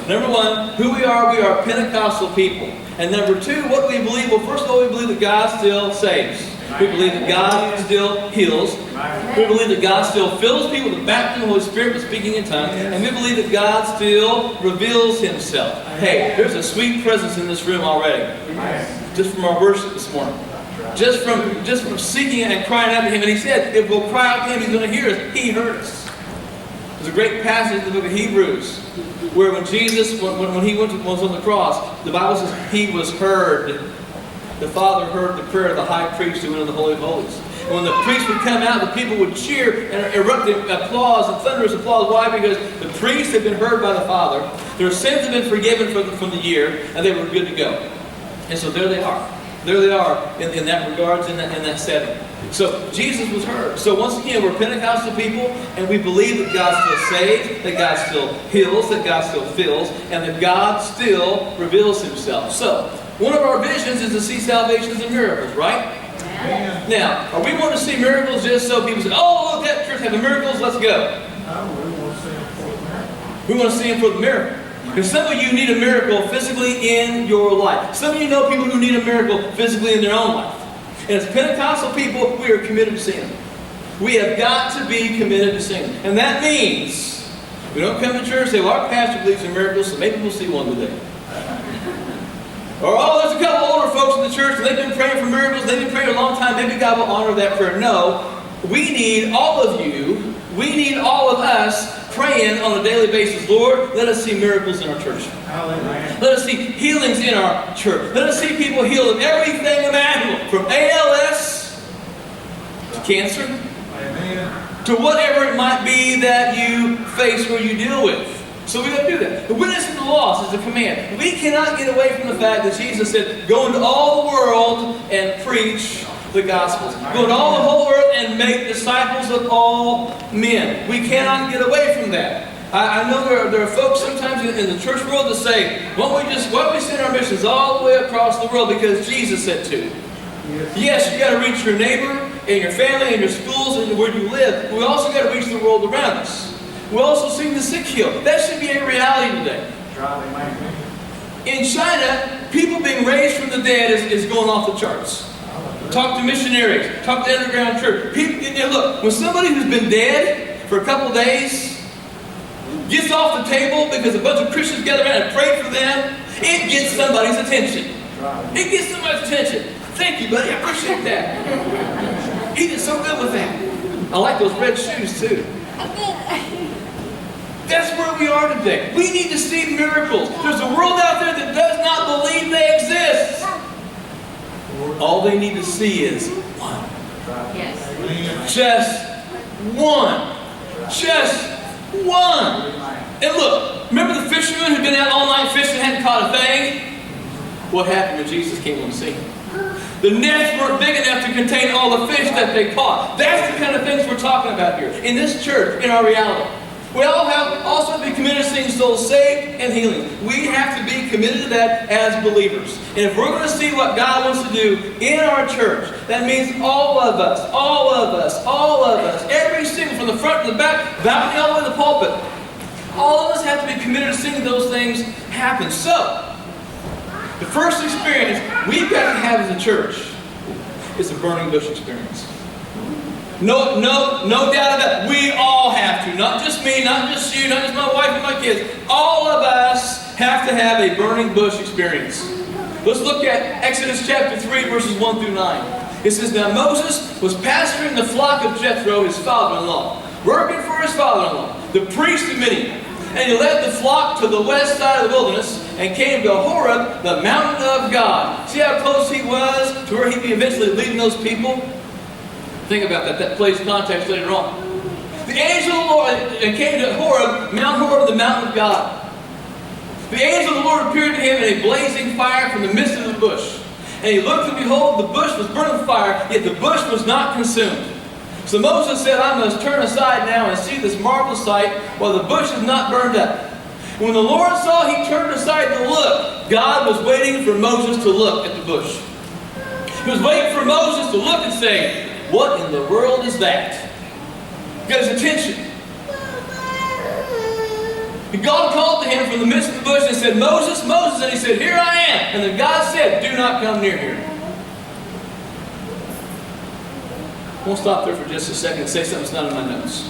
Number one, who we are Pentecostal people. And number two, what we believe. Well, first of all, we believe that God still saves. We believe that God still heals. We believe that God still fills people with the baptism of the Holy Spirit with speaking in tongues. And we believe that God still reveals Himself. Hey, there's a sweet presence in this room already. Just from our worship this morning. Just from seeking and crying out to Him. And He said, if we'll cry out to Him, He's going to hear us. He heard us. There's a great passage in the book of Hebrews where when Jesus, when He was on the cross, the Bible says He was heard. The Father heard the prayer of the high priest who went into the Holy of Holies. And when the priest would come out, the people would cheer and erupt in applause and thunderous applause. Why? Because the priest had been heard by the Father. Their sins had been forgiven from the year, and they were good to go. And so there they are. There they are in that regards, in that setting. So Jesus was heard. So once again, we're Pentecostal people, and we believe that God still saves, that God still heals, that God still fills, and that God still reveals Himself. So one of our visions is to see salvations and miracles, right? Yeah. Now, are we want to see miracles just so people say, oh, look, that church having miracles, let's go? No, we want to see them for the miracle. We want to see Him for the miracle. Because some of you need a miracle physically in your life. Some of you know people who need a miracle physically in their own life. And as Pentecostal people, we are committed to seeing them. We have got to be committed to seeing them. And that means we don't come to church and say, well, our pastor believes in miracles, so maybe we'll see one today. Or, oh, there's a couple older folks in the church and they've been praying for miracles, they've been praying a long time, maybe God will honor that prayer. No, we need all of you, we need all of us praying on a daily basis. Lord, let us see miracles in our church. Hallelujah. Let us see healings in our church. Let us see people healed of everything imaginable, from ALS to cancer, amen, to whatever it might be that you face or you deal with. So we got to do that. The witness of the lost is a command. We cannot get away from the fact that Jesus said, go into all the world and preach the gospel. Go into all the whole world and make disciples of all men. We cannot get away from that. I know there are folks sometimes in the church world that say, why don't we send our missions all the way across the world because Jesus said to? Yes, you got to reach your neighbor and your family and your schools and where you live. But we also got to reach the world around us. We also see the sick healed. That should be a reality today. In China, people being raised from the dead is going off the charts. Talk to missionaries. Talk to underground church. People, look, when somebody who's been dead for a couple days gets off the table because a bunch of Christians gather around and pray for them, it gets somebody's attention. It gets somebody's attention. Thank you, buddy. I appreciate that. He did so good with that. I like those red shoes, too. That's where we are today. We need to see miracles. There's a world out there that does not believe they exist. All they need to see is one. Yes. Just one. Just one. And look, remember the fishermen who'd been out all night fishing and hadn't caught a thing? What happened when Jesus came on the scene? The nets weren't big enough to contain all the fish that they caught. That's the kind of things we're talking about here. In this church, in our reality. We all have also to be committed to seeing souls saved and healing. We have to be committed to that as believers. And if we're going to see what God wants to do in our church, that means all of us, every single, from the front to the back, balcony all the way to the pulpit, all of us have to be committed to seeing those things happen. So, the first experience we've got to have as a church is the burning bush experience. No doubt about it. We all have to. Not just me, not just you, not just my wife and my kids. All of us have to have a burning bush experience. Let's look at Exodus chapter 3, verses 1 through 9. It says, now Moses was pasturing the flock of Jethro, his father-in-law, working for his father-in-law, the priest of Midian. And he led the flock to the west side of the wilderness and came to Horeb, the mountain of God. See how close he was to where he'd be eventually leading those people? Think about that. That plays context later on. The angel of the Lord came to Horeb, Mount Horeb, the mountain of God. The angel of the Lord appeared to him in a blazing fire from the midst of the bush. And he looked, and behold, the bush was burning with fire, yet the bush was not consumed. So Moses said, I must turn aside now and see this marvelous sight, while the bush is not burned up. When the Lord saw he turned aside to look, God was waiting for Moses to look at the bush. He was waiting for Moses to look and say, what in the world is that? Got his attention. And God called to him from the midst of the bush and said, Moses, Moses. And he said, here I am. And then God said, do not come near here. We'll stop there for just a second and say something that's not in my notes.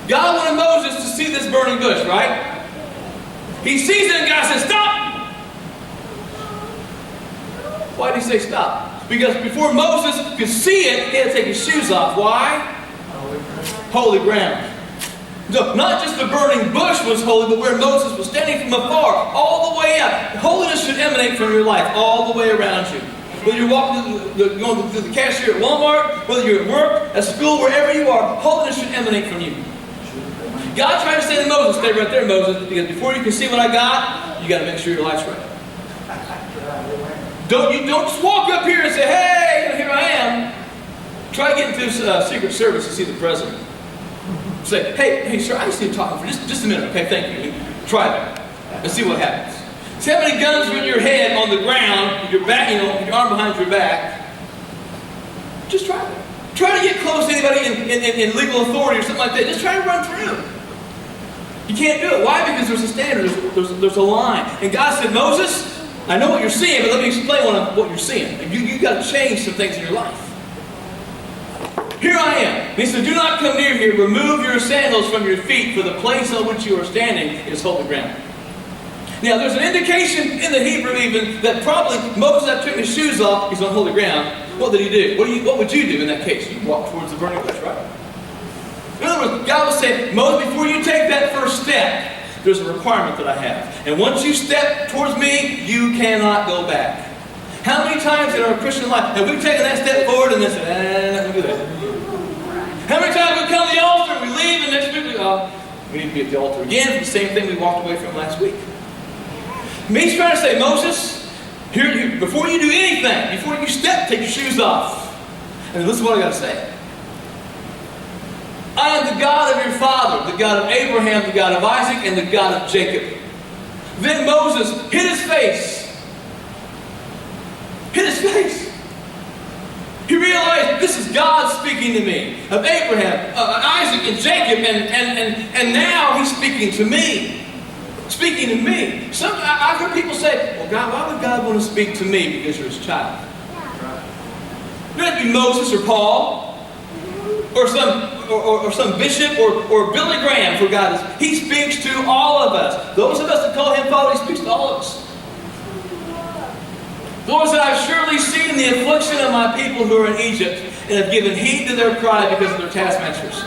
God wanted Moses to see this burning bush, right? He sees it and God says, stop! Why did he say stop? Because before Moses could see it, he had to take his shoes off. Why? Holy ground. No, not just the burning bush was holy, but where Moses was standing from afar, all the way up. Holiness should emanate from your life, all the way around you. Whether you're walking going through the cashier at Walmart, whether you're at work, at school, wherever you are, holiness should emanate from you. God tried to say to Moses, stay right there, Moses, because before you can see what I got, you got to make sure your life's right. Don't just walk up here and say, hey, here I am. Try getting to Secret Service to see the president. Say, hey, sir, I just need to talk for just a minute. Okay, thank you. Try that and see what happens. See how many guns are in your head on the ground, with your back, with your arm behind your back. Just try it. Try to get close to anybody in legal authority or something like that. Just try to run through. You can't do it. Why? Because there's a standard. There's a line. And God said, Moses, I know what you're seeing, but let me explain what you're seeing. You've got to change some things in your life. Here I am. And he said, do not come near here. Remove your sandals from your feet, for the place on which you are standing is holy ground. Now, there's an indication in the Hebrew even that probably Moses, after taking his shoes off, he's on holy ground. What did he do? What would you do in that case? You walk towards the burning bush, right? In other words, God was saying, Moses, before you take that first step, there's a requirement that I have. And once you step towards me, you cannot go back. How many times in our Christian life have we taken that step forward and then said, not going to do that? How many times we come to the altar and we leave and next week we need to be at the altar again for the same thing we walked away from last week? He's trying to say, Moses, before you do anything, before you step, take your shoes off. And listen to what I got to say. I am the God of your father, the God of Abraham, the God of Isaac, and the God of Jacob. Then Moses hid his face. Hid his face. He realized this is God speaking to me. Of Abraham, Isaac, and Jacob, and now he's speaking to me. Speaking to me. I've heard people say, well, God, why would God want to speak to me? Because you're his child. It doesn't be Moses or Paul or some bishop or Billy Graham for God. He speaks to all of us. Those of us that call him Father, he speaks to all of us. The Lord said, I've surely seen the affliction of my people who are in Egypt and have given heed to their cry because of their taskmasters.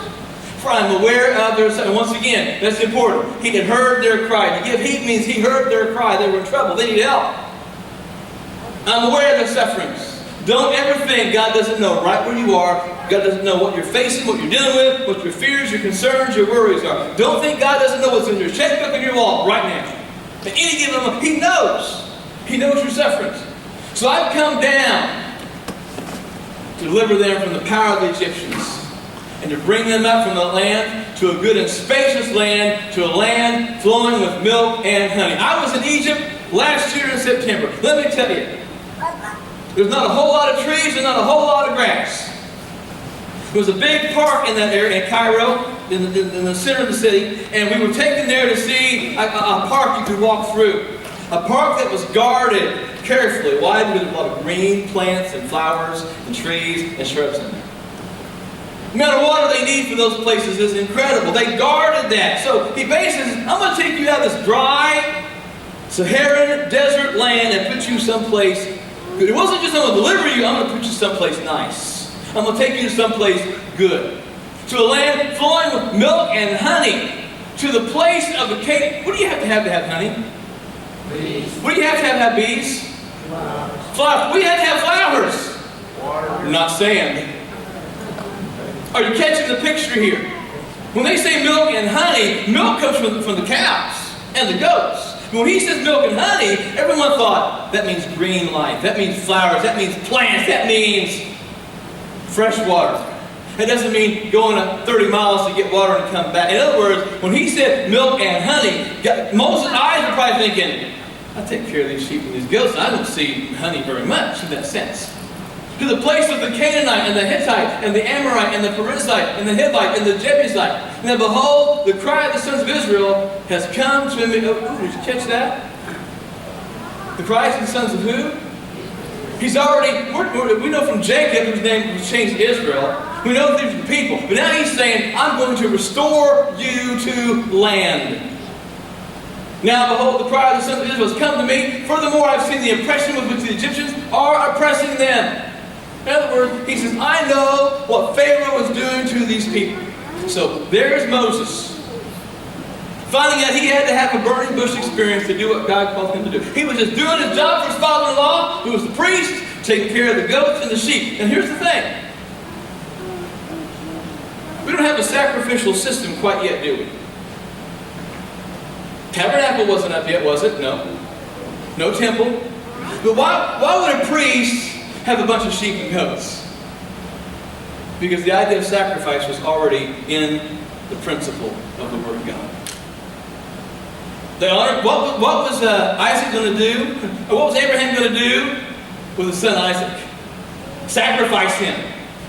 For I am aware of their suffering. Once again, that's important. He had heard their cry. To give heed means he heard their cry. They were in trouble. They need help. I'm aware of their sufferings. Don't ever think God doesn't know right where you are. God doesn't know what you're facing, what you're dealing with, what your fears, your concerns, your worries are. Don't think God doesn't know what's in your checkbook and your wallet right now. At any given moment, he knows. He knows your sufferings. So I've come down to deliver them from the power of the Egyptians and to bring them up from the land to a good and spacious land, to a land flowing with milk and honey. I was in Egypt last year in September. Let me tell you, there's not a whole lot of trees and not a whole lot of grass. There was a big park in that area in Cairo, in the center of the city, and we were taken there to see a park you could walk through. A park that was guarded carefully. Why? Because there's a lot of green plants and flowers and trees and shrubs in there. The amount of water they need for those places is incredible. They guarded that. So he basically says, I'm going to take you out of this dry, Saharan desert land and put you someplace good. It wasn't just I'm going to deliver you, I'm going to put you someplace nice. I'm going to take you to someplace good. To a land flowing with milk and honey. To the place of the cake. What do you have to have honey? Bees. What do you have to have bees? Flowers. We have to have flowers. Water. Not sand. Are you catching the picture here? When they say milk and honey, milk comes from the cows and the goats. When he says milk and honey, everyone thought that means green life, that means flowers, that means plants, that means fresh water. That doesn't mean going 30 miles to get water and come back. In other words, when he said milk and honey, Moses' eyes were probably thinking, I take care of these sheep and these goats, and I don't see honey very much in that sense. To the place of the Canaanite and the Hittite and the Amorite and the Perizzite and the Hivite and the Jebusite. And then behold, the cry of the sons of Israel has come to me. Oh, did you catch that? The cries of the sons of who? He's already, we know from Jacob, whose name was changed to Israel. We know these are the people. But now he's saying, I'm going to restore you to land. Now behold, the cry of the sons of Israel has come to me. Furthermore, I've seen the oppression with which the Egyptians are oppressing them. In other words, he says, I know what Pharaoh is doing to these people. So there's Moses, finding out he had to have a burning bush experience to do what God called him to do. He was just doing his job for his father-in-law, who was the priest, taking care of the goats and the sheep. And here's the thing. We don't have a sacrificial system quite yet, do we? Tabernacle wasn't up yet, was it? No. No temple. But why would a priest have a bunch of sheep and goats? Because the idea of sacrifice was already in the principle of the Word of God. They honored, what was Isaac going to do? Or what was Abraham going to do with his son Isaac? Sacrifice him.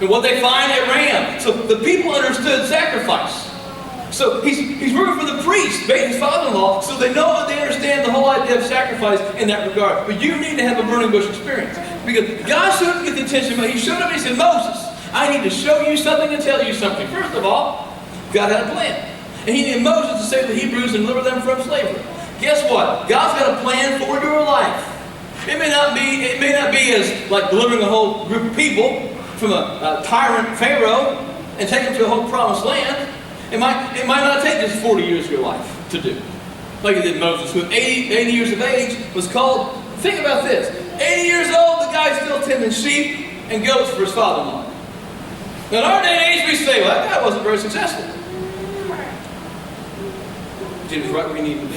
And what they find at Ram. So the people understood sacrifice. So he's working for the priest, his father-in-law, so they know and they understand the whole idea of sacrifice in that regard. But you need to have a burning bush experience. Because God showed up to get the attention, but he showed up and he said, Moses, I need to show you something and tell you something. First of all, God had a plan. And he needed Moses to save the Hebrews and deliver them from slavery. Guess what? God's got a plan for your life. It may not be as like delivering a whole group of people from a tyrant Pharaoh and take them to a whole promised land. It might not take just 40 years of your life to do. Like it did Moses, who at 80 years of age was called. Think about this. 80 years old, the guy's still tending sheep and goats for his father-in-law. Now in our day and age, we say, well, that guy wasn't very successful. He was right where he needed to be.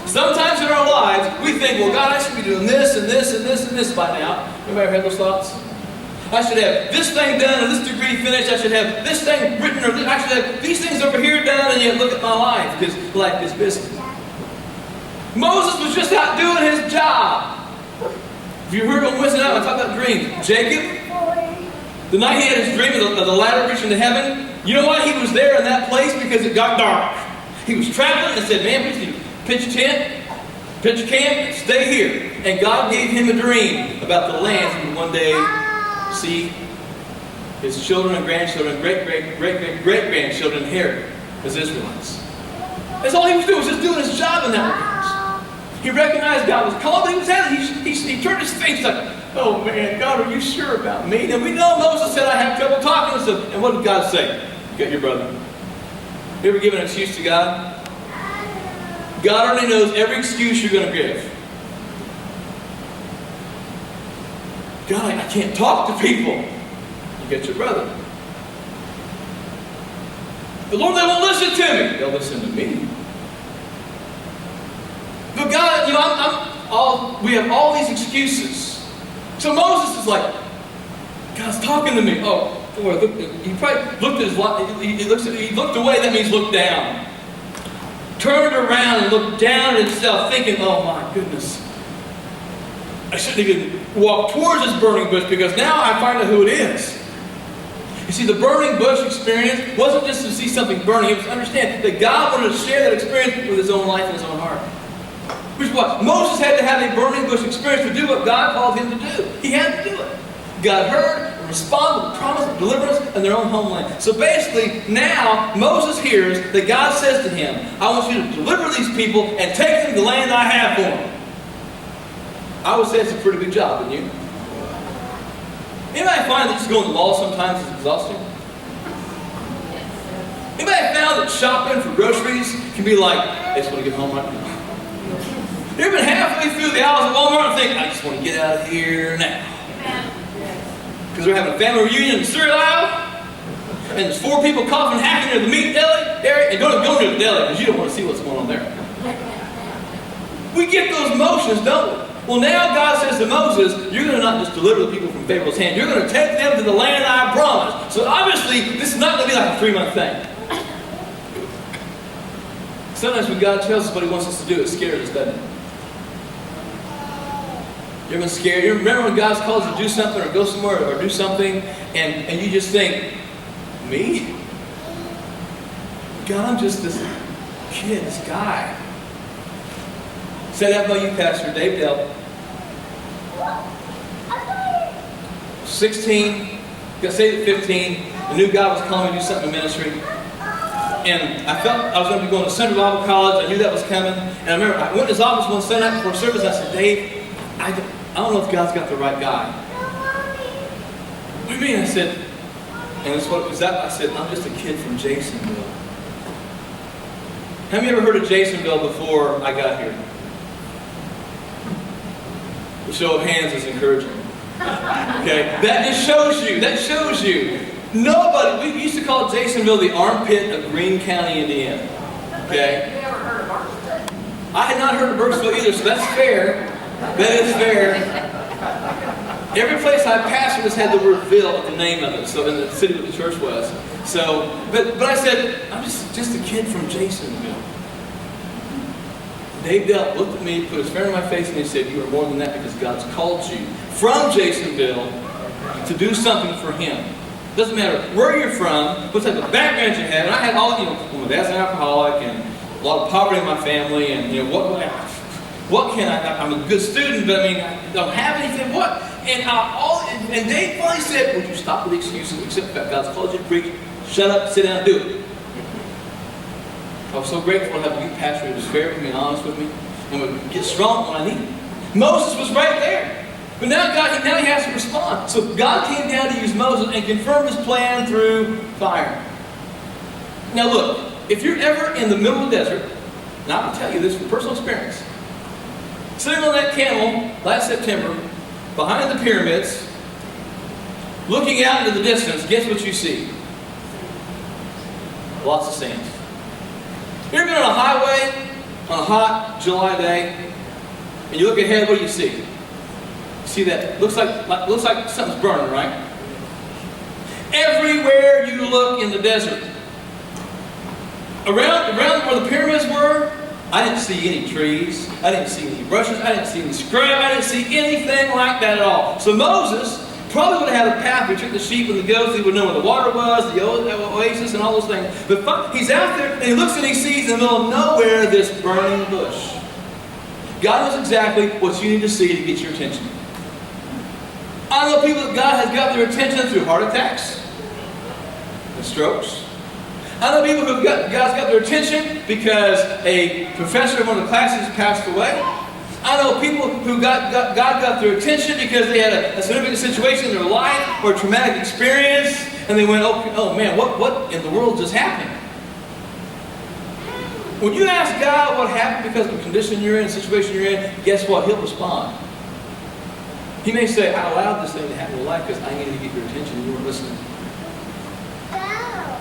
Sometimes in our lives, we think, well, God, I should be doing this and this and this and this by now. Anybody ever had those thoughts? I should have this thing done and this degree finished. I should have this thing written, or I should have these things over here done, and yet look at my life, because life is busy. Moses was just out doing his job. If you heard on Wednesday night, I talked about dreams. Jacob, the night he had his dream of the ladder reaching to heaven, you know why he was there in that place? Because it got dark. He was traveling and said, man, please pitch a tent, pitch a camp, and stay here. And God gave him a dream about the land he would one day see his children and grandchildren, great-great-great-great-grandchildren inherit as Israelites. That's all he was doing, was just doing his job in that regards. He recognized God was calling, but he was at it. He turned his face like, oh man, God, are you sure about me? And we know Moses said, I have trouble talking to him. And what did God say? You got your brother. You ever given an excuse to God? God already knows every excuse you're going to give. God, I can't talk to people. You get your brother. But Lord, they won't listen to me. They'll listen to me. But God, we have all these excuses. So Moses is like, God's talking to me. Oh, boy, he probably looked at his life. He looked away, that means looked down. Turned around and looked down at himself, thinking, oh my goodness. I shouldn't even walk towards this burning bush, because now I find out who it is. You see, the burning bush experience wasn't just to see something burning. It was to understand that God wanted to share that experience with his own life and his own heart. Which is what Moses had to have a burning bush experience to do what God called him to do. He had to do it. God heard and responded with promise of deliverance in their own homeland. So basically, now Moses hears that God says to him, I want you to deliver these people and take them to the land I have for them. I would say it's a pretty big job, wouldn't you? Anybody find that just going to the mall sometimes is exhausting? Anybody found that shopping for groceries can be like, I just want to get home right now? You ever been halfway through the aisles at Walmart and think, I just want to get out of here now? Because we're having a family reunion in the cereal aisle, and there's 4 people coughing, hacking near the meat deli area, and don't go near the deli because you don't want to see what's going on there. We get those motions, don't we? Well, now God says to Moses, you're going to not just deliver the people from Pharaoh's hand, you're going to take them to the land I promised. So obviously, this is not going to be like a 3-month thing. Sometimes when God tells us what he wants us to do, it scares us, doesn't it? You ever been scared? You remember when God's called you to do something or go somewhere or do something and you just think, me? God, I'm just this kid, this guy. Said that about you, Pastor Dave Dell. 16, got saved at 15. I knew God was calling me to do something in ministry. And I felt I was going to be going to Central Bible College. I knew that was coming. And I remember I went to his office one Sunday night before service. I said, Dave, I don't know if God's got the right guy. What do you mean? I said, and that's what it was that. I said, I'm just a kid from Jasonville. Have you ever heard of Jasonville before I got here? The show of hands is encouraging. Okay, that just shows you. That shows you. Nobody. We used to call Jasonville the armpit of Greene County, Indiana. Okay. You never heard of Burkesville? I had not heard of Burkesville either, so that's fair. That is fair. Every place I pastored has had the word "ville" at the name of it. So in the city where the church was. So, but I said, I'm just a kid from Jasonville. Dave Dell looked at me, put his finger in my face, and he said, you are more than that because God's called you from Jasonville to do something for Him. Doesn't matter where you're from, what type of background you have. And I had all, my dad's an alcoholic and a lot of poverty in my family, and what can I? I'm a good student, but I mean, I don't have anything. What? And Dave finally said, would you stop with the excuses, accept that God's called you to preach, shut up, sit down, and do it. I was so grateful to have a youth pastor who was fair with me and honest with me and would get strong when I needed. Moses was right there. But now he has to respond. So God came down to use Moses and confirm His plan through fire. Now look, if you're ever in the middle of the desert, and I will tell you this from personal experience, sitting on that camel last September, behind the pyramids, looking out into the distance, guess what you see? Lots of sand. You ever been on a highway on a hot July day, and you look ahead, what do you see? You see that? Looks like something's burning, right? Everywhere you look in the desert, around where the pyramids were, I didn't see any trees. I didn't see any brushes. I didn't see any scrub. I didn't see anything like that at all. So Moses probably would have had a path. He took the sheep and the goats. He would know where the water was, the oasis, and all those things. But he's out there, and he looks and he sees in the middle of nowhere this burning bush. God knows exactly what you need to see to get your attention. I know people that God has got their attention through heart attacks and strokes. I know people who God's got their attention because a professor in one of the classes passed away. I know people who God got their attention because they had a significant situation in their life or a traumatic experience, and they went, oh man, what in the world just happened? When you ask God what happened because of the condition you're in, the situation you're in, guess what? He'll respond. He may say, I allowed this thing to happen in your life because I needed to get your attention and you weren't listening.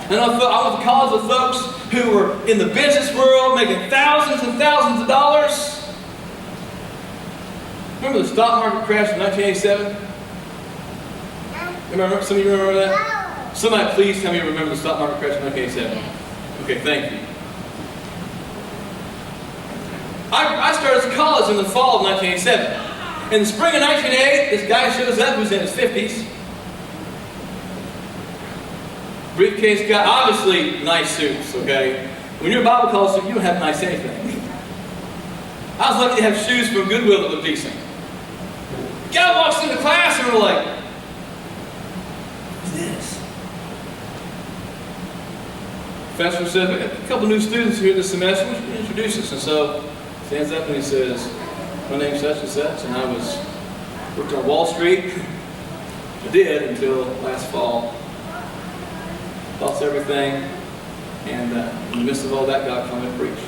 And I went to college with folks who were in the business world making thousands and thousands of dollars. Remember the stock market crash in 1987? Remember? Some of you remember that? Somebody please tell me you remember the stock market crash in 1987. Okay, thank you. I started college in the fall of 1987. In the spring of 1988, this guy shows up who's in his 50s. Briefcase guy, obviously nice suits, okay? When you're a Bible college student, you don't have nice anything. I was lucky to have shoes from Goodwill that looked decent. Guy walks into class and we're like, what's this? Professor said, we got a couple new students here this semester. Would you introduce us? And so stands up and he says, my name's such and such, and I worked on Wall Street. I did until last fall. Lost everything, and in the midst of all that, God called me to preach.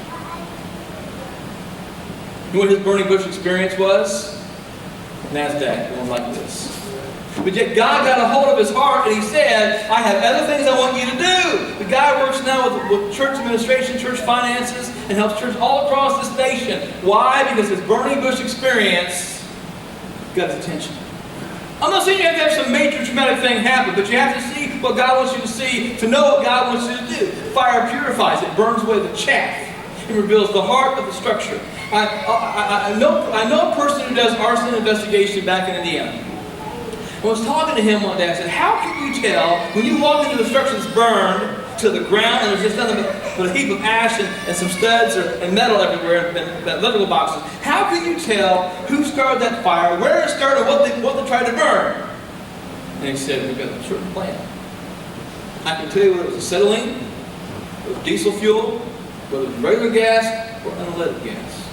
You know what his burning bush experience was? NASDAQ, going like this. But yet God got a hold of his heart and he said, I have other things I want you to do. The guy works now with church administration, church finances, and helps churches all across this nation. Why? Because his burning bush experience got his attention. I'm not saying you have to have some major traumatic thing happen, but you have to see what God wants you to see to know what God wants you to do. Fire purifies, it burns away the chaff. It reveals the heart of the structure. I know a person who does arson investigation back in Indiana. I was talking to him one day. I said, how can you tell when you walk into the structure that's burned to the ground and there's just nothing but a heap of ash and some studs and metal everywhere and electrical boxes? How can you tell who started that fire, where it started, what they tried to burn? And he said, we've got a certain plan. I can tell you whether it was acetylene, whether it was diesel fuel, whether it was regular gas or unleaded gas.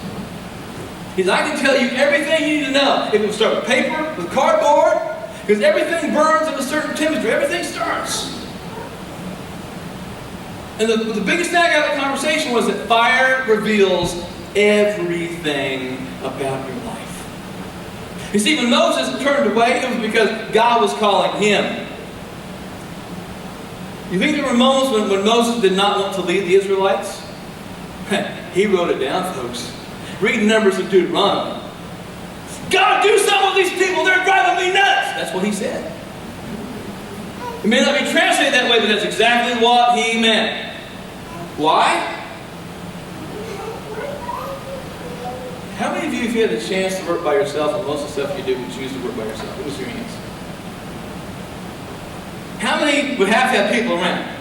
He said, I can tell you everything you need to know. If it would start with paper, with cardboard, because everything burns at a certain temperature. Everything starts. And the biggest thing I got out of the conversation was that fire reveals everything about your life. You see, when Moses turned away, it was because God was calling him. You think there were moments when Moses did not want to lead the Israelites? He wrote it down, folks. Read Numbers and Deuteronomy. God, do something with these people. They're driving me nuts. That's what he said. It may not be translated that way, but that's exactly what he meant. Why? How many of you, if you had the chance to work by yourself, and most of the stuff you do, would choose to work by yourself? What was your hands? How many would have to have people around?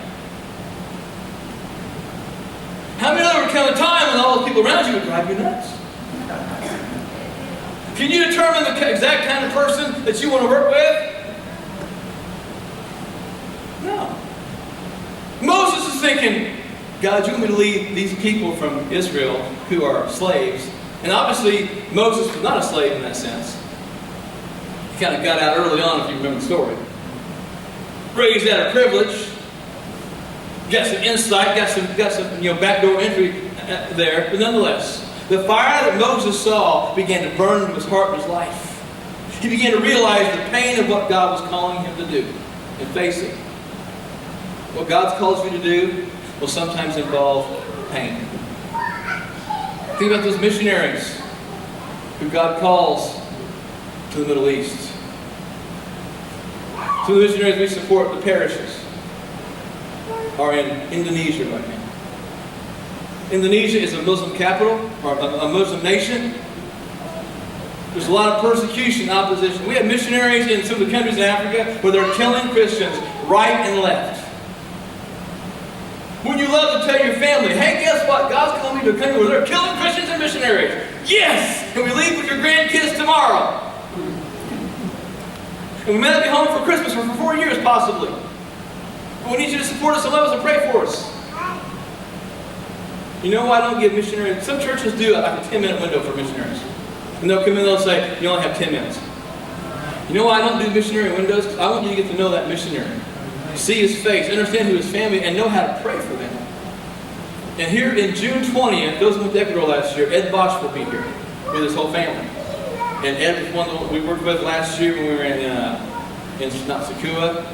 How many of them would come a time when all those people around you would drive you nuts? Can you determine the exact kind of person that you want to work with? No. Moses is thinking, God, you want me to lead these people from Israel who are slaves. And obviously, Moses was not a slave in that sense. He kind of got out early on, if you remember the story. Raised out of privilege. Got some insight, got some backdoor entry there. But nonetheless, the fire that Moses saw began to burn into his heart and his life. He began to realize the pain of what God was calling him to do and face it. What God's called you to do will sometimes involve pain. Think about those missionaries who God calls to the Middle East. Some of the missionaries we support, the parishes, are in Indonesia right now. Indonesia is a Muslim capital, or a Muslim nation. There's a lot of persecution, opposition. We have missionaries in some of the countries in Africa where they're killing Christians right and left. When you love to tell your family, hey, guess what? God's calling me to a country where they're killing Christians and missionaries. Yes! And we leave with your grandkids tomorrow. And we may not be home for Christmas or for 4 years, possibly. But we need you to support us and love us and pray for us. You know why I don't give missionaries? Some churches do like a 10-minute window for missionaries. And they'll come in and they'll say, you only have 10 minutes. You know why I don't do missionary windows? Because I want you to get to know that missionary. See his face, understand who his family is, and know how to pray for them. And here in June 20th, those who went to Ecuador last year, Ed Bosch will be here with his whole family. And Ed was one that we worked with last year when we were in not Sakua,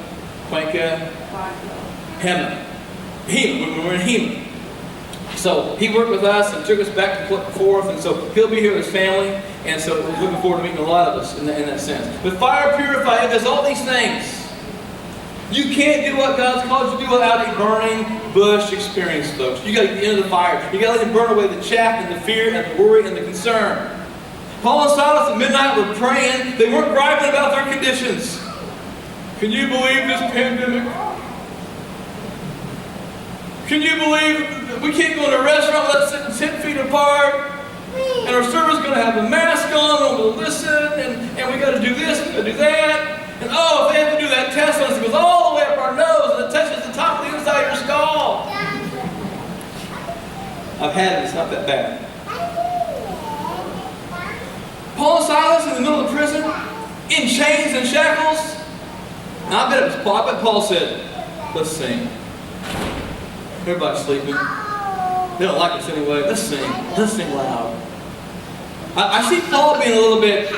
Cuenca, Hema, when we were in Hema. So he worked with us and took us back and forth, and so he'll be here with his family, and so we're looking forward to meeting a lot of us in that sense. But fire purified, it does all these things. You can't do what God's called you to do without a burning bush experience, folks. You got to get into the fire. You got to let Him burn away the chaff and the fear and the worry and the concern. Paul and Silas at midnight were praying. They weren't griping about their conditions. Can you believe this pandemic? Can you believe we can't go in a restaurant without sitting 10 feet apart? And our server's going to have a mask on and we'll listen, and we got to do this, we got to do that. And oh, if they have to do that test on us, it goes all the way up our nose and it touches the top of the inside of your skull. I've had it, it's not that bad. Paul and Silas in the middle of prison, in chains and shackles. And I bet it was Paul. I bet Paul said, let's sing. Everybody's sleeping. They don't like us anyway. Let's sing. Let's sing loud. I see Paul being a little bit,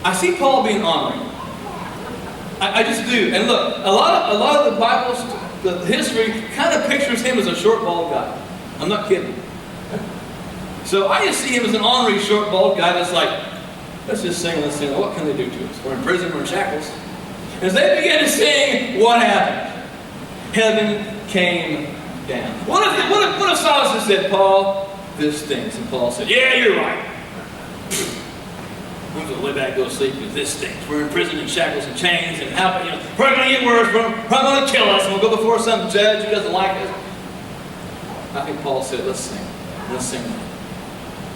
I see Paul being honoring. I just do. And look, a lot of the Bible's the history kind of pictures him as a short, bald guy. I'm not kidding. So I just see him as an honorary, short, bald guy that's like, let's just sing, let's sing. What can they do to us? We're in prison, we're in shackles. As they began to sing, what happened? Heaven came down. What if Silas had said, Paul, this stinks. And Paul said, yeah, you're right. I'm going to lay back and go to sleep because this stinks. We're in prison in shackles and chains, and how, probably going to get worse. Probably going to kill us, and we'll go before some judge who doesn't like us. I think Paul said, let's sing. Let's sing.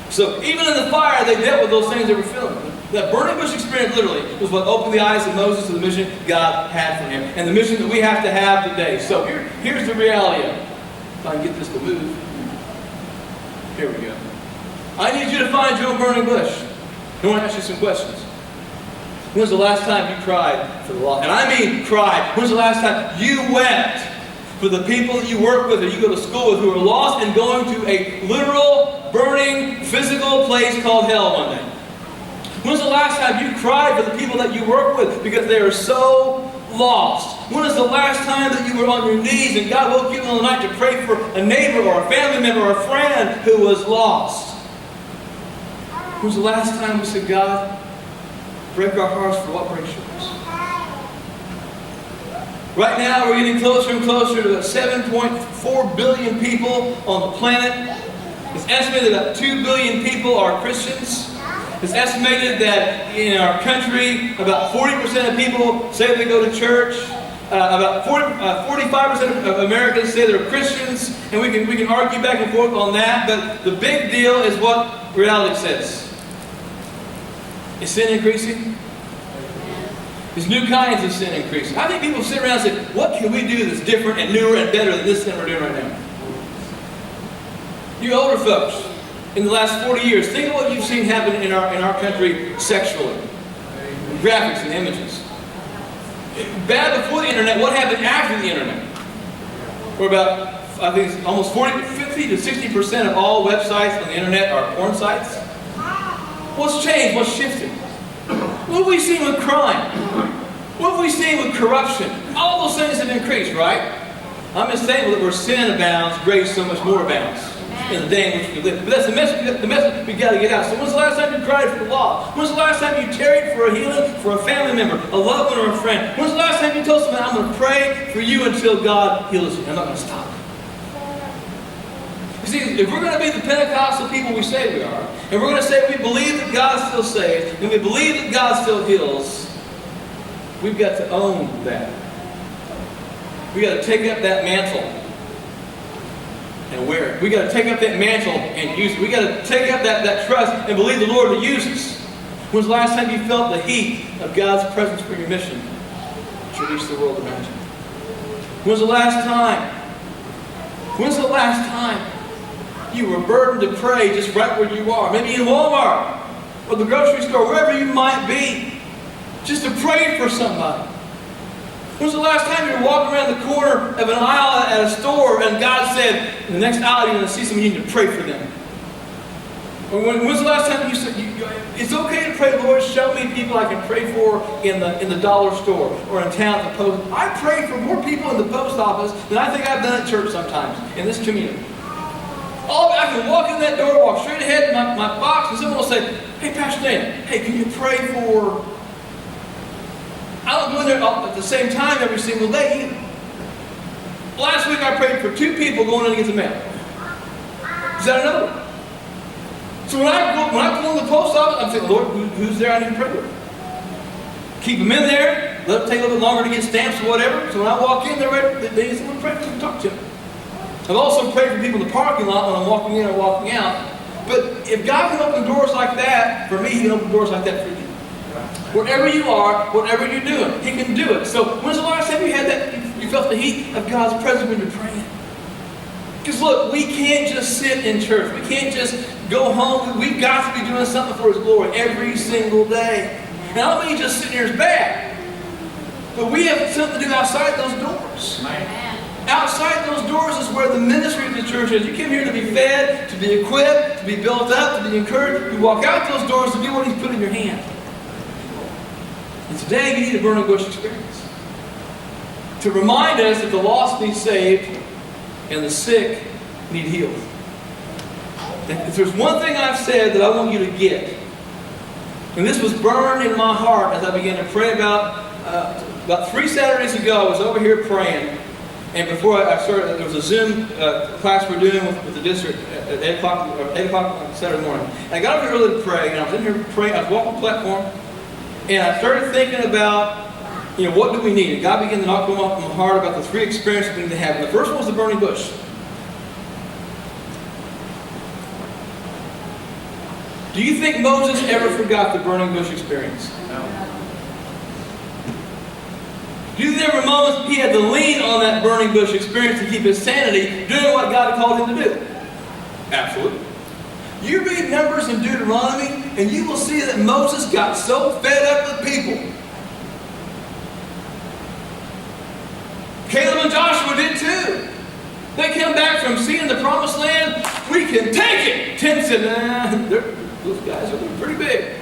So even in the fire, they dealt with those things they were feeling. That burning bush experience literally was what opened the eyes of Moses to the mission God had for him, and the mission that we have to have today. So here's the reality of it. If I can get this to move. Here we go. I need you to find your own burning bush. I want to ask you some questions. When was the last time you cried for the lost? And I mean cried. When was the last time you wept for the people that you work with or you go to school with who are lost and going to a literal, burning, physical place called hell one day? When was the last time you cried for the people that you work with because they are so lost? When was the last time that you were on your knees and God woke you in the night to pray for a neighbor or a family member or a friend who was lost? When was the last time we said, God, break our hearts for what breaks yours? Right now we're getting closer and closer to 7.4 billion people on the planet. It's estimated that 2 billion people are Christians. It's estimated that in our country, about 40% of people say they go to church. About 45% of Americans say they're Christians, and we can argue back and forth on that. But the big deal is what reality says. Is sin increasing? Is new kinds of sin increasing? I think people sit around and say, "What can we do that's different and newer and better than this thing we're doing right now?" You older folks, in the last 40 years, think of what you've seen happen in our country sexually. Graphics and images. Bad before the internet, what happened after the internet? We're about, I think it's almost 50 to 60% of all websites on the internet are porn sites. What's changed? What's shifted? What have we seen with crime? What have we seen with corruption? All those things have increased, right? I'm just thankful that where sin abounds, grace so much more abounds in the day in which we live. But that's the message we've got to get out. So when's the last time you cried for the lost? When's the last time you tarried for a healing for a family member, a loved one, or a friend? When's the last time you told someone, I'm going to pray for you until God heals you? I'm not going to stop. You see, if we're going to be the Pentecostal people we say we are, and we're going to say we believe that God still saves, and we believe that God still heals, we've got to own that. We've got to take up that mantle and wear it. We've got to take up that mantle and use it. We've got to take up that trust and believe the Lord to use us. When's the last time you felt the heat of God's presence for your mission to reach the world around you? When's the last time? When's the last time you were burdened to pray just right where you are? Maybe in Walmart or the grocery store, wherever you might be, just to pray for somebody. When's the last time you were walking around the corner of an aisle at a store and God said, in the next aisle you're going to see someone, you need to pray for them? Or when's the last time you said, it's okay to pray, Lord, show me people I can pray for in the dollar store or in town at the post. I pray for more people in the post office than I think I've done at church sometimes in this community. I can walk in that door, walk straight ahead in my box, and someone will say, hey, Pastor Dan, hey, can you pray for... I don't go in there at the same time every single day either. Last week I prayed for 2 people going in to get the mail. Is that another one? So when I go in the post office, I'm saying, Lord, who's there I need to pray with? Keep them in there, let them take a little bit longer to get stamps or whatever. So when I walk in, they're ready, they need someone to pray for them, talk to them. I've also prayed for people in the parking lot when I'm walking in or walking out. But if God can open doors like that, for me, He can open doors like that for you. Wherever you are, whatever you're doing, He can do it. So when's the last time you had that, you felt the heat of God's presence when you're praying? Because look, we can't just sit in church. We can't just go home. We've got to be doing something for His glory every single day. And I don't mean just sitting here is bad. But we have something to do outside those doors. Amen. Outside those doors is where the ministry of the church is. You came here to be fed, to be equipped, to be built up, to be encouraged. You walk out those doors to do what He's put in your hand. And today you need a burning bush experience. To remind us that the lost need saved and the sick need healed. If there's one thing I've said that I want you to get, and this was burned in my heart as I began to pray about 3 Saturdays ago, I was over here praying. And before I started, there was a Zoom class we're doing with the district at 8 o'clock on Saturday morning. And I got up here early to pray, and I was in here praying. I was walking the platform, and I started thinking about, what do we need? And God began to knock them off in my heart about the 3 experiences we need to have. And the first one was the burning bush. Do you think Moses ever forgot the burning bush experience? No. Do you think there were moments he had to lean on that burning bush experience to keep his sanity doing what God called him to do? Absolutely. You read Numbers and Deuteronomy, and you will see that Moses got so fed up with people. Caleb and Joshua did too. They came back from seeing the promised land. We can take it. 10 said, those guys are pretty big.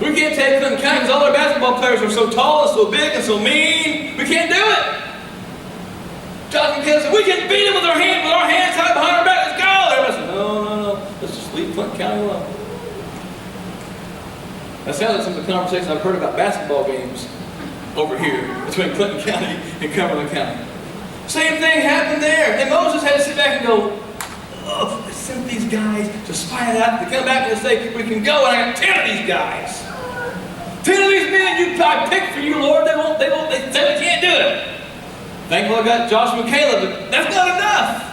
We can't take Clinton County because all our basketball players are so tall and so big and so mean. We can't do it. Joshua and Caleb said, we can beat them with our hands tied behind our back. Let's go. Everybody said, no. Let's just leave Clinton County alone. That sounds like some of the conversations I've heard about basketball games over here between Clinton County and Cumberland County. Same thing happened there. And Moses had to sit back and go, they sent these guys to spy it out. They come back and they say, we can go, and I got 10 of these guys. 10 of these men I picked for you, Lord. They say they can't do it. Thankfully I got Joshua and Caleb, but that's not enough.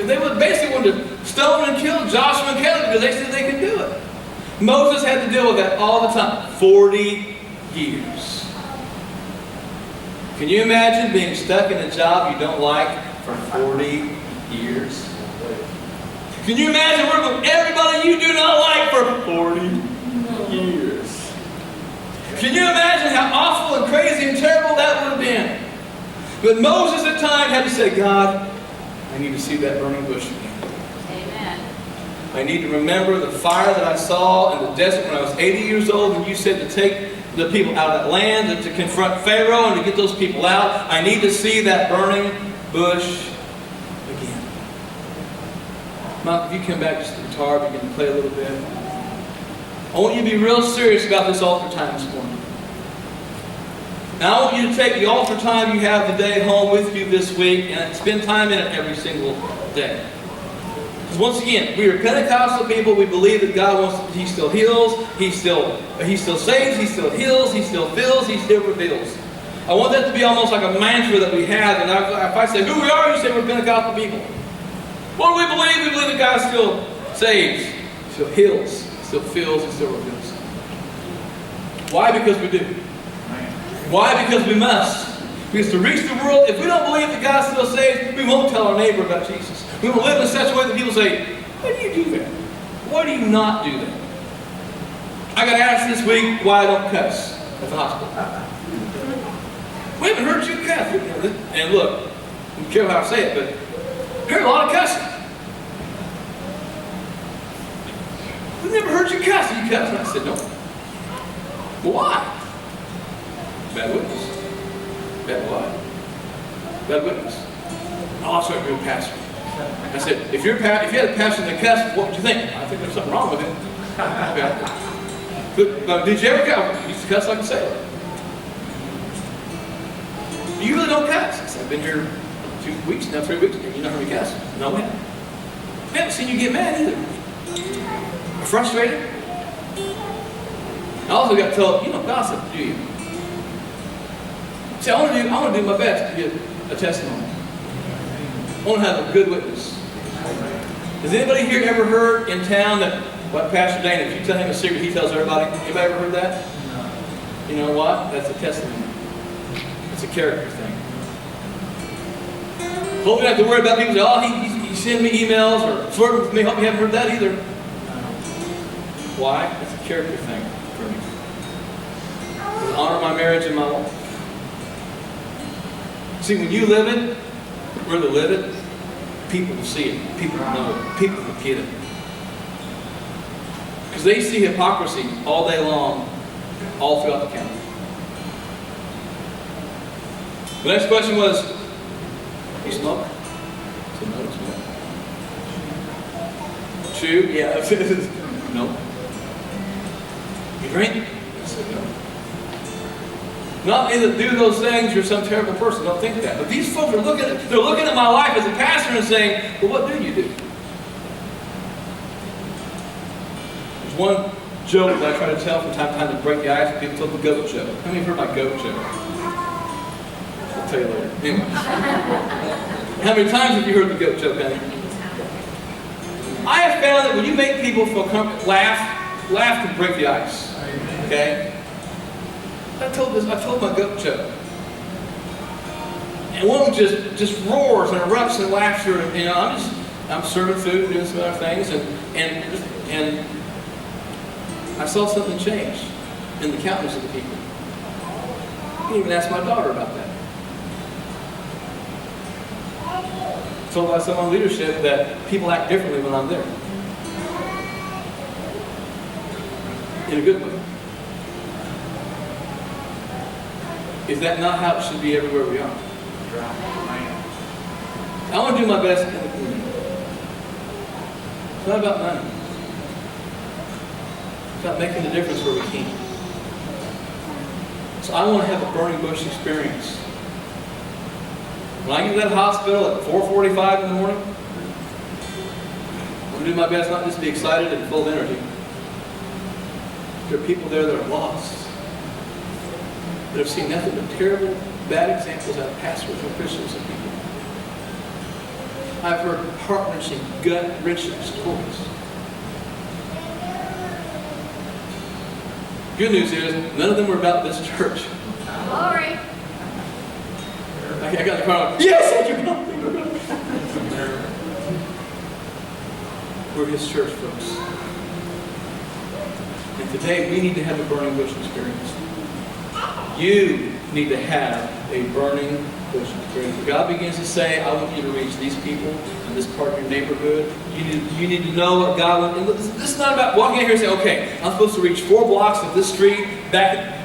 They basically wanted to stone and kill Joshua and Caleb because they said they could do it. Moses had to deal with that all the time. 40 years. Can you imagine being stuck in a job you don't like for 40 years? Can you imagine working with everybody you do not like for 40 years? Can you imagine how awful and crazy and terrible that would have been? But Moses at times had to say, God, I need to see that burning bush again. Amen. I need to remember the fire that I saw in the desert when I was 80 years old, and you said to take the people out of that land and to confront Pharaoh and to get those people out. I need to see that burning bush again. Mom, if you come back just to the guitar, begin to play a little bit. I want you to be real serious about this altar time this morning. Now I want you to take the altar time you have today home with you this week and spend time in it every single day. Because once again, we are Pentecostal people. We believe that God He still heals, He still saves, He still heals, He still fills, He still reveals. I want that to be almost like a mantra that we have. And if I say, who we are, you say we're Pentecostal people. What do we believe? We believe that God still saves, still heals, still fills, and still reveals. Why? Because we do. Why? Because we must. Because to reach the world, if we don't believe that God still saves, we won't tell our neighbor about Jesus. We will live in such a way that people say, why do you do that? Why do you not do that? I got asked this week why I don't cuss at the hospital. We haven't heard you cuss. And look, I don't care how I say it, but I heard a lot of cussing. We've never heard you cuss. You cuss. And I said, no. Well, why? Bad witness. Bad what? Bad witness. Oh, that's right, you're a pastor. I said, if you had a pastor that cussed, what would you think? I think there's something wrong with him. But did you ever cuss? You used to cuss like a sailor. You really don't cuss. I said, I've been here 2 weeks now, 3 weeks. You know how many cuss? No, we haven't. We haven't seen you get mad either. Or frustrated. I also got told, you don't gossip, do you? See, I want to do my best to get a testimony. I want to have a good witness. Has anybody here ever heard in town that what Pastor Dana, if you tell him a secret, he tells everybody? Anybody ever heard that? No. You know what? That's a testimony. It's a character thing. Hope you don't have to worry about people say, oh, he sent me emails or flirting with me. Hope you haven't heard that either. Why? It's a character thing for me. To honor my marriage and my wife. See, when you live it, really live it, people will see it. People will know it. People will get it. Because they see hypocrisy all day long, all throughout the county. The next question was, you smoke? I said, no, I don't smoke. Chew? Yeah. No. You drink? I said, no. Not either do those things, you're some terrible person. Don't think that. But these folks are looking at my life as a pastor and saying, well, what do you do? There's one joke that I try to tell from time to time to break the ice. People tell the goat joke. How many have heard my goat joke? I'll tell you later. Anyway. How many times have you heard the goat joke, honey? I have found that when you make people feel comfortable, laugh can break the ice. Okay? I told my goat joke. And one just roars and erupts in laughter. And, I'm serving food and doing some other things, and I saw something change in the countenance of the people. I didn't even ask my daughter about that. Told by some on leadership that people act differently when I'm there. In a good way. Is that not how it should be everywhere we are? I want to do my best in the community. It's not about money. It's about making a difference where we can. So I want to have a burning bush experience. When I get to that hospital at 4:45 in the morning, I'm going to do my best not just to be excited and full of energy. There are people there that are lost, that have seen nothing but terrible, bad examples out of pastors and Christians and people. I've heard heart-wrenching, gut-wrenching stories. Good news is, none of them were about this church. Glory. I got in the car, like, yes, you're going. We're His church, folks. And today, we need to have a burning bush experience. You need to have a burning bush experience. When God begins to say, I want you to reach these people in this part of your neighborhood, you need to know what God wants. And this is not about walking in here and saying, okay, I'm supposed to reach 4 blocks of this street, back.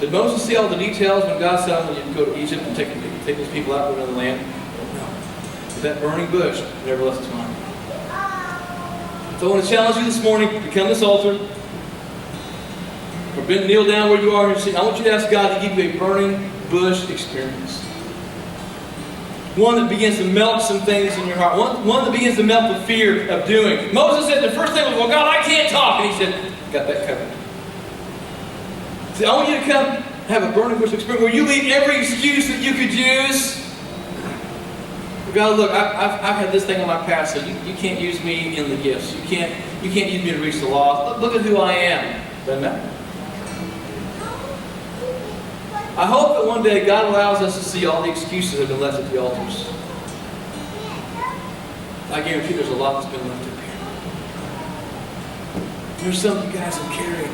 Did Moses see all the details when God said, I want you to go to Egypt and take those people out to another land? No. But that burning bush never left his mind. So I want to challenge you this morning to come to this altar. Or kneel down where you are and say, I want you to ask God to give you a burning bush experience. One that begins to melt some things in your heart. One that begins to melt the fear of doing. Moses said the first thing was, well, God, I can't talk. And He said, got that covered. See, I want you to come have a burning bush experience where you leave every excuse that you could use. God, look, I've had this thing in my past, so you can't use me in the gifts. You can't use me to reach the lost. Look at who I am. Doesn't matter. I hope that one day God allows us to see all the excuses that have been left at the altars. I guarantee there's a lot that's been left up here. There's some you guys are carrying.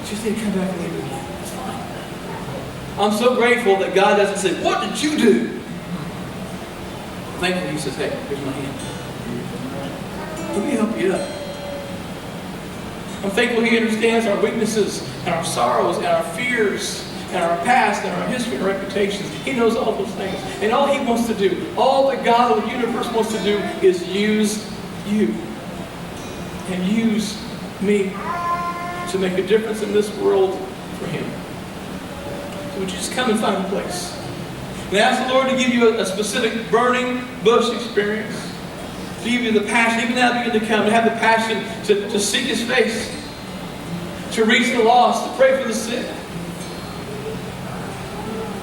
Just need to come back and leave it again. It's fine. I'm so grateful that God doesn't say, what did you do? I'm thankful He says, hey, here's my hand. Let me help you up. I'm thankful He understands our weaknesses and our sorrows and our fears and our past and our history and reputations. He knows all those things. And all He wants to do, all that God of the universe wants to do is use you and use me to make a difference in this world for Him. So would you just come and find a place? And ask the Lord to give you a specific burning bush experience. To give you the passion, even now begin to come, to have the passion to seek His face, to reach the lost, to pray for the sick,